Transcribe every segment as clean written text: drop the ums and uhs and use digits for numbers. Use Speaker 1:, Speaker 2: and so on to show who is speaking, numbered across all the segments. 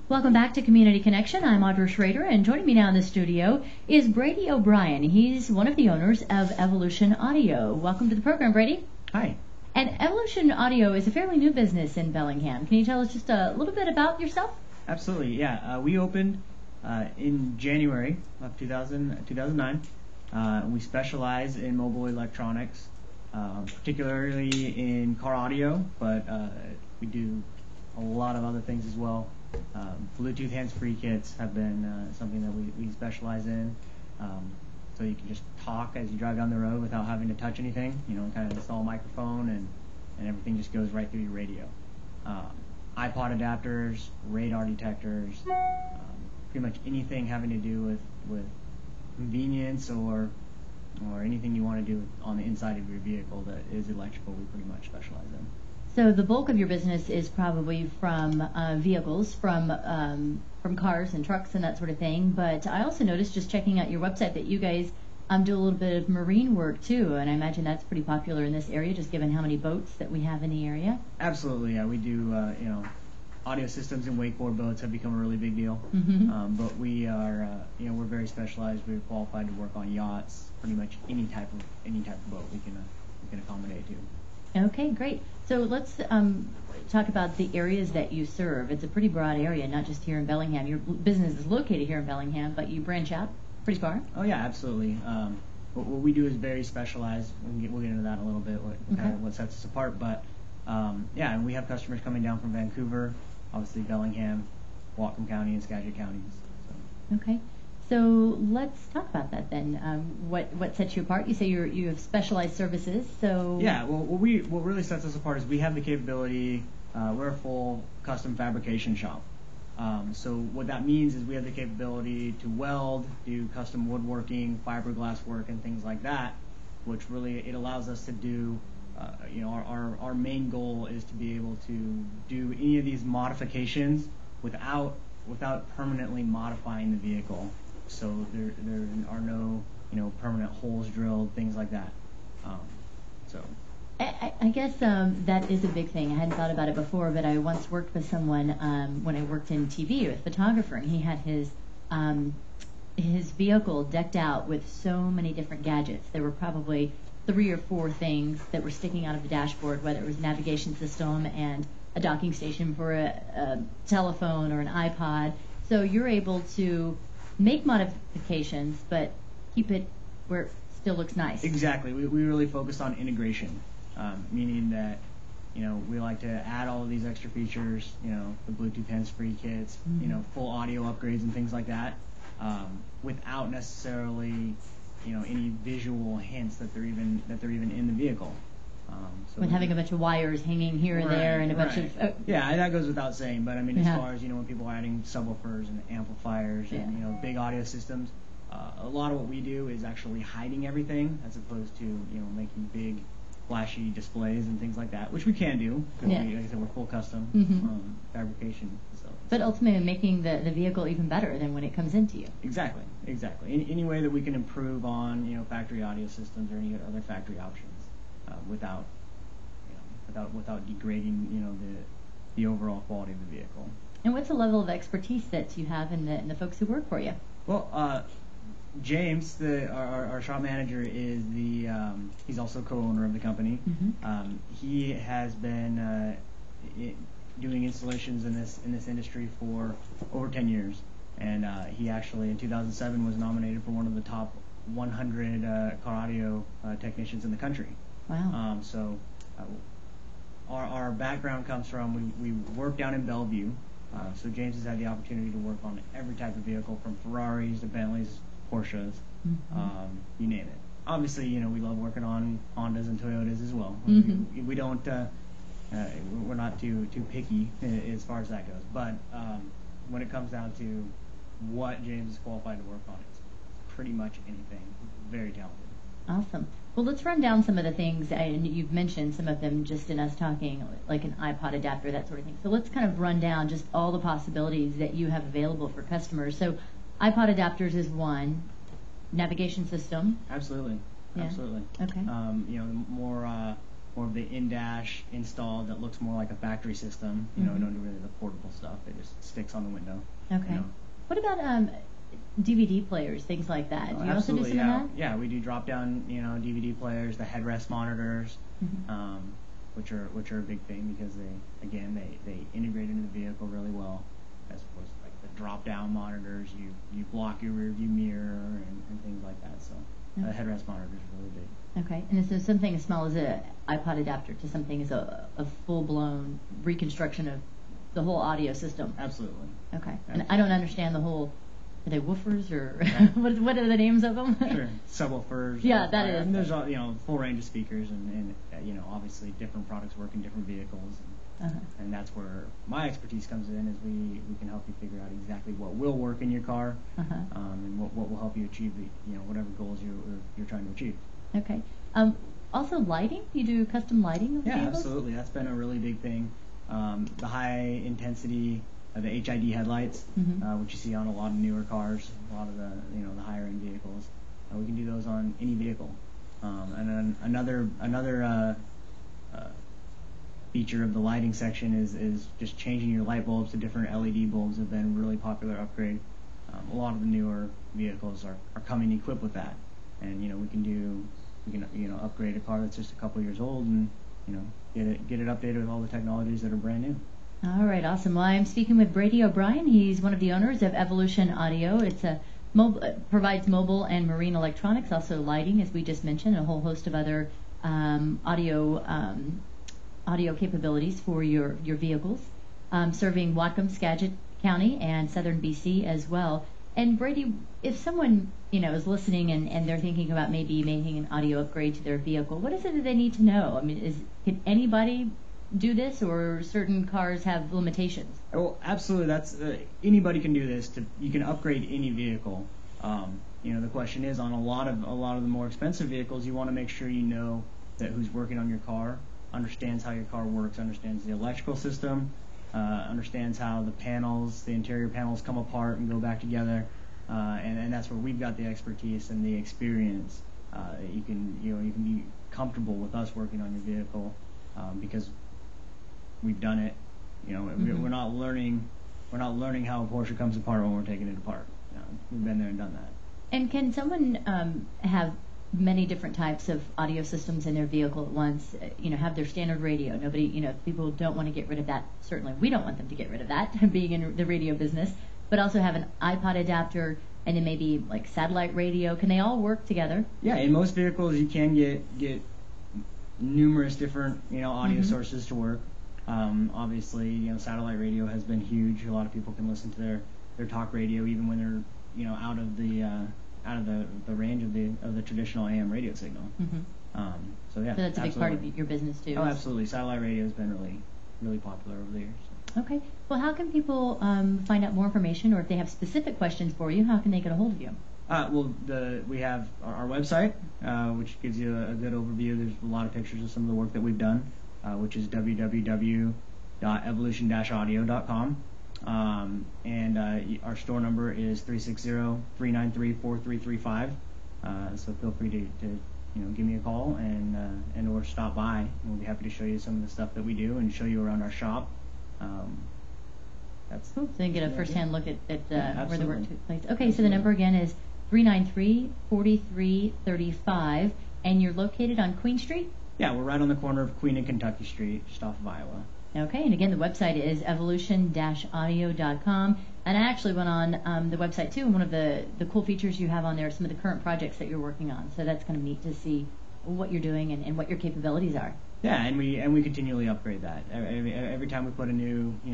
Speaker 1: Welcome back to Community Connection. I'm Audra Schraeder, and joining me now in the studio is Brady O'Brien. He's one of the owners of Evolution Audio. Welcome to the program, Brady.
Speaker 2: Hi.
Speaker 1: And Evolution Audio is a fairly new business in Bellingham. Can you tell us just a little bit about yourself?
Speaker 2: Absolutely, yeah. We opened in January of 2009. We specialize in mobile electronics, particularly in car audio, but we do a lot of other things as well. Bluetooth hands-free kits have been something that we specialize in. So you can just talk as you drive down the road without having to touch anything. You know, kind of install a microphone and everything just goes right through your radio. iPod adapters, radar detectors, pretty much anything having to do with convenience or anything you want to do on the inside of your vehicle that is electrical, we pretty much specialize in.
Speaker 1: So the bulk of your business is probably from vehicles, from cars and trucks and that sort of thing. But I also noticed, just checking out your website, that you guys do a little bit of marine work too, and I imagine that's pretty popular in this area, just given how many boats that we have in the area.
Speaker 2: Absolutely, yeah. We do, audio systems and wakeboard boats have become a really big deal.
Speaker 1: Mm-hmm.
Speaker 2: But we are, we're very specialized. We're qualified to work on yachts, pretty much any type of boat we can accommodate to.
Speaker 1: Okay, great. So let's talk about the areas that you serve. It's a pretty broad area, not just here in Bellingham. Your business is located here in Bellingham, but you branch out pretty far.
Speaker 2: Oh yeah, absolutely. What we do is very specialized. We'll get into that in a little bit. What sets us apart. But yeah, and we have customers coming down from Vancouver, obviously Bellingham, Whatcom County, and Skagit counties. So.
Speaker 1: Okay. So let's talk about that then. What sets you apart? You say you have specialized services. So
Speaker 2: yeah, well, what really sets us apart is we have the capability. We're a full custom fabrication shop. So what that means is we have the capability to weld, do custom woodworking, fiberglass work, and things like that. Which really it allows us to do. Our main goal is to be able to do any of these modifications without permanently modifying the vehicle. So there are no permanent holes drilled, things like that.
Speaker 1: I guess that is a big thing. I hadn't thought about it before, but I once worked with someone when I worked in TV with a photographer, and he had his vehicle decked out with so many different gadgets. There were probably 3 or 4 things that were sticking out of the dashboard, whether it was a navigation system and a docking station for a telephone or an iPod. So you're able to make modifications, but keep it where it still looks nice.
Speaker 2: Exactly. We really focus on integration, meaning that we like to add all of these extra features, the Bluetooth hands-free kits, full audio upgrades and things like that, without necessarily any visual hints that they're even in the vehicle.
Speaker 1: When having a bunch of wires hanging here and there and a bunch of...
Speaker 2: Yeah, that goes without saying, but I mean, as far as, when people are adding subwoofers and amplifiers and, big audio systems, a lot of what we do is actually hiding everything as opposed to, making big, flashy displays and things like that, which we can do, because like I said, we're full custom fabrication.
Speaker 1: But ultimately making the vehicle even better than when it comes into you.
Speaker 2: Exactly. Any way that we can improve on, factory audio systems or any other factory options. Without degrading, the overall quality of the vehicle.
Speaker 1: And what's the level of expertise that you have in the folks who work for you?
Speaker 2: Well, James, our shop manager, is he's also co-owner of the company.
Speaker 1: Mm-hmm.
Speaker 2: He has been doing installations in this industry for over 10 years, and he actually in 2007 was nominated for one of the top 100 car audio technicians in the country.
Speaker 1: Wow.
Speaker 2: Our background comes from, we work down in Bellevue, so James has had the opportunity to work on every type of vehicle, from Ferraris to Bentleys, Porsches, you name it. Obviously, we love working on Hondas and Toyotas as well. We don't, we're not too picky as far as that goes, but when it comes down to what James is qualified to work on, it's pretty much anything. Very talented.
Speaker 1: Awesome. Well, let's run down some of the things, and you've mentioned some of them just in us talking, like an iPod adapter, that sort of thing. So let's kind of run down just all the possibilities that you have available for customers. So iPod adapters is one. Navigation system.
Speaker 2: Absolutely.
Speaker 1: Yeah.
Speaker 2: Absolutely.
Speaker 1: Okay.
Speaker 2: The more more of the in-dash install that looks more like a factory system. You know, we don't do really the portable stuff. It just sticks on the window.
Speaker 1: Okay.
Speaker 2: You know.
Speaker 1: What about DVD players, things like that? Do you also do some of that?
Speaker 2: Yeah, we do drop-down, you know, DVD players, the headrest monitors, which are a big thing because they integrate into the vehicle really well, as opposed to like the drop-down monitors. You block your rear view mirror and things like that. So the headrest monitor is really big.
Speaker 1: Okay, and so something as small as an iPod adapter to something as a full-blown reconstruction of the whole audio system.
Speaker 2: Absolutely.
Speaker 1: Okay,
Speaker 2: Absolutely.
Speaker 1: And I don't understand the whole. Are they woofers or what are the names of them?
Speaker 2: Sure, subwoofers.
Speaker 1: Yeah, that is.
Speaker 2: And there's you know, full range of speakers, and you know, obviously different products work in different vehicles, and that's where my expertise comes in. Is we can help you figure out exactly what will work in your car, and what will help you achieve whatever goals you're trying to achieve.
Speaker 1: Okay. Also, lighting. You do custom lighting of vehicles?
Speaker 2: Absolutely. That's been a really big thing. The high intensity. The HID headlights, which you see on a lot of newer cars, a lot of the the higher end vehicles. We can do those on any vehicle. And then another feature of the lighting section is just changing your light bulbs to different LED bulbs. Have been a really popular upgrade. A lot of the newer vehicles are coming equipped with that, and we can upgrade a car that's just a couple years old and get it updated with all the technologies that are brand new.
Speaker 1: All right, awesome. Well, I'm speaking with Brady O'Brien. He's one of the owners of Evolution Audio. It's provides mobile and marine electronics, also lighting, as we just mentioned, a whole host of other audio capabilities for your vehicles, serving Whatcom, Skagit County, and southern BC as well. And Brady, if someone is listening and they're thinking about maybe making an audio upgrade to their vehicle, what is it that they need to know? I mean, can anybody do this, or certain cars have limitations?
Speaker 2: Oh, absolutely. That's anybody can do this. You can upgrade any vehicle. The question is, on a lot of the more expensive vehicles, you want to make sure that who's working on your car understands how your car works, understands the electrical system, understands how the interior panels come apart and go back together, and that's where we've got the expertise and the experience. You can be comfortable with us working on your vehicle because we've done it. We're not learning how a Porsche comes apart when we're taking it apart. We've been there and done that.
Speaker 1: And can someone have many different types of audio systems in their vehicle at once? Have their standard radio. People don't want to get rid of that. Certainly, we don't want them to get rid of that, being in the radio business. But also have an iPod adapter, and then maybe like satellite radio. Can they all work together? Yeah,
Speaker 2: in most vehicles you can get numerous different audio sources to work. Obviously, satellite radio has been huge. A lot of people can listen to their talk radio even when they're out of the range of the traditional AM radio signal. So that's
Speaker 1: absolutely a big part of your business too.
Speaker 2: Oh, absolutely. Satellite radio has been really popular over the years.
Speaker 1: Okay. Well, how can people find out more information, or if they have specific questions for you, how can they get a hold of you?
Speaker 2: We have our website, which gives you a good overview. There's a lot of pictures of some of the work that we've done, which is www.evolution-audio.com. And our store number is 360-393-4335. So feel free to give me a call and or stop by. And we'll be happy to show you some of the stuff that we do and show you around our shop. That's
Speaker 1: cool. So you can get a first-hand look at where the work took place. Okay, so the number again is 393-4335, and you're located on Queen Street?
Speaker 2: Yeah, we're right on the corner of Queen and Kentucky Street, just off of Iowa.
Speaker 1: Okay, and again, the website is evolution-audio.com. And I actually went on the website too, and one of the cool features you have on there are some of the current projects that you're working on. So that's kind of neat to see what you're doing and what your capabilities are.
Speaker 2: Yeah, and we continually upgrade that. Every time we put we do a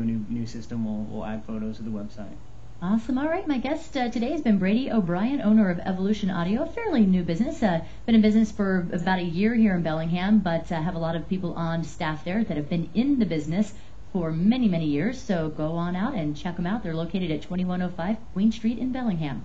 Speaker 2: new system, we'll add photos to the website.
Speaker 1: Awesome. All right, my guest today has been Brady O'Brien, owner of Evolution Audio, a fairly new business. Been in business for about a year here in Bellingham, but have a lot of people on staff there that have been in the business for many, many years. So go on out and check them out. They're located at 2105 Queen Street in Bellingham.